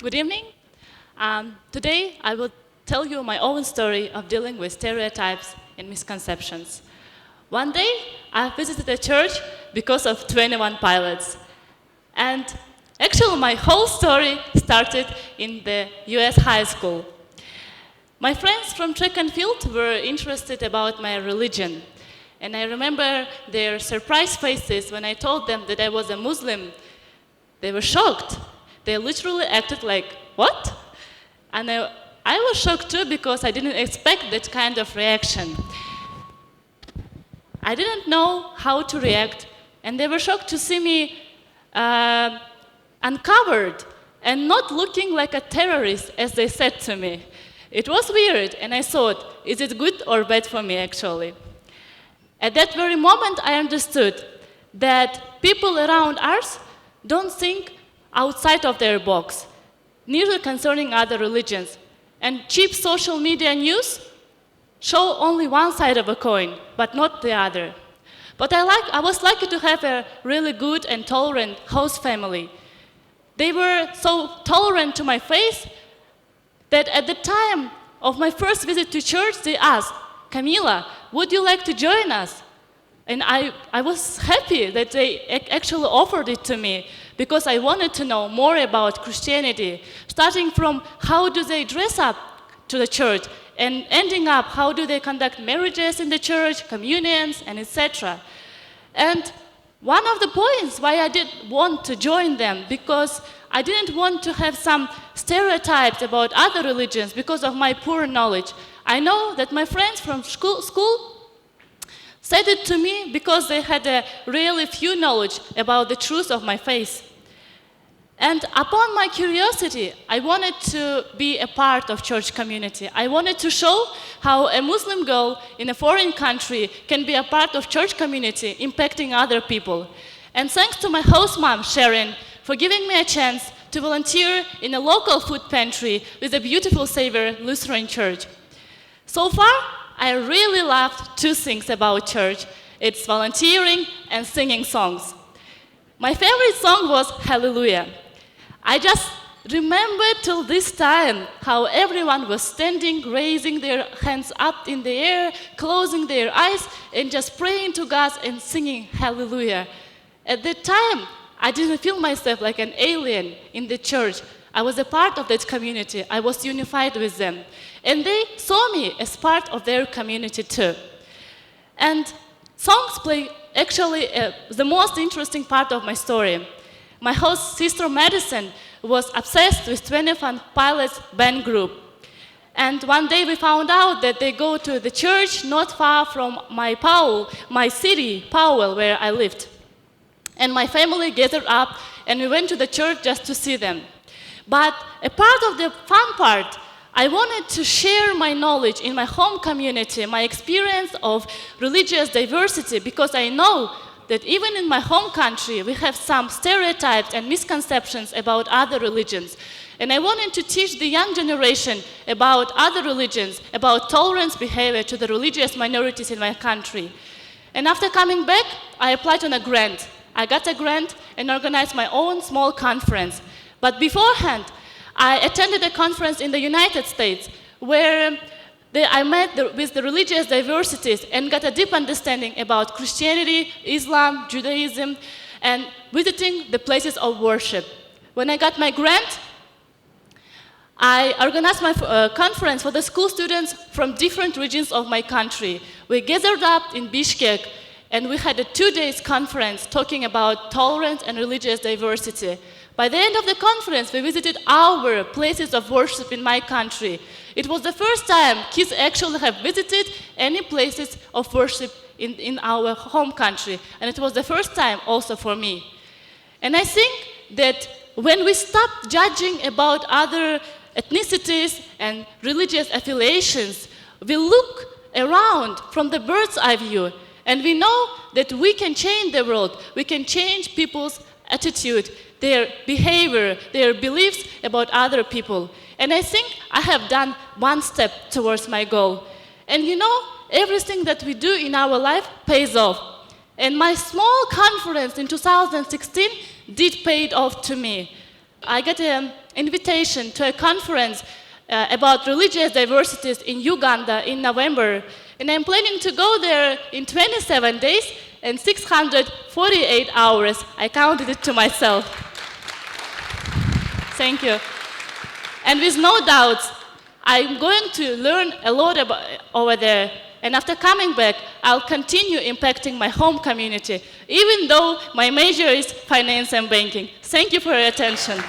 Good evening. Today I will tell you my own story of dealing with stereotypes and misconceptions. One day I visited a church because of 21 pilots. And actually my whole story started in the US high school. My friends from track and field were interested about my religion. And I remember their surprised faces when I told them that I was a Muslim. They were shocked. They literally acted like, what? And I was shocked too because I didn't expect that kind of reaction. I didn't know how to react, and they were shocked to see me uncovered and not looking like a terrorist, as they said to me. It was weird, and I thought, is it good or bad for me, actually? At that very moment, I understood that people around us don't think outside of their box, neither concerning other religions. And cheap social media news show only one side of a coin, but not the other. But I was lucky to have a really good and tolerant host family. They were so tolerant to my faith that at the time of my first visit to church, they asked, Kamila, would you like to join us? And I was happy that they actually offered it to me because I wanted to know more about Christianity, starting from how do they dress up to the church and ending up how do they conduct marriages in the church, communions, and etc. And one of the points why I did want to join them because I didn't want to have some stereotypes about other religions because of my poor knowledge. I know that my friends from school said it to me because they had a really few knowledge about the truth of my faith. And upon my curiosity, I wanted to be a part of church community. I wanted to show how a Muslim girl in a foreign country can be a part of church community, impacting other people. And thanks to my host mom, Sharon, for giving me a chance to volunteer in a local food pantry with the beautiful Savior Lutheran Church. So far, I really loved two things about church. It's volunteering and singing songs. My favorite song was Hallelujah. I just remember till this time how everyone was standing, raising their hands up in the air, closing their eyes, and just praying to God and singing Hallelujah. At that time, I didn't feel myself like an alien in the church. I was a part of that community. I was unified with them. And they saw me as part of their community too. And songs play actually the most interesting part of my story. My host sister Madison was obsessed with 21 Pilots band group. And one day we found out that they go to the church not far from my city, Powell, where I lived. And my family gathered up and we went to the church just to see them. But a part of the fun part, I wanted to share my knowledge in my home community, my experience of religious diversity, because I know that even in my home country, we have some stereotypes and misconceptions about other religions. And I wanted to teach the young generation about other religions, about tolerance behavior to the religious minorities in my country. And after coming back, I applied on a grant. I got a grant and organized my own small conference. But beforehand, I attended a conference in the United States where I met with the religious diversities and got a deep understanding about Christianity, Islam, Judaism, and visiting the places of worship. When I got my grant, I organized my conference for the school students from different regions of my country. We gathered up in Bishkek, and we had a 2-day conference talking about tolerance and religious diversity. By the end of the conference, we visited our places of worship in my country. It was the first time kids actually have visited any places of worship in our home country. And it was the first time also for me. And I think that when we stop judging about other ethnicities and religious affiliations, we look around from the bird's eye view, and we know that we can change the world. We can change people's attitude, their behavior, their beliefs about other people. And I think I have done one step towards my goal. And you know, everything that we do in our life pays off. And my small conference in 2016 did pay off to me. I got an invitation to a conference about religious diversities in Uganda in November. And I'm planning to go there in 27 days and 648 hours. I counted it to myself. Thank you. And with no doubts, I'm going to learn a lot about over there. And after coming back, I'll continue impacting my home community, even though my major is finance and banking. Thank you for your attention.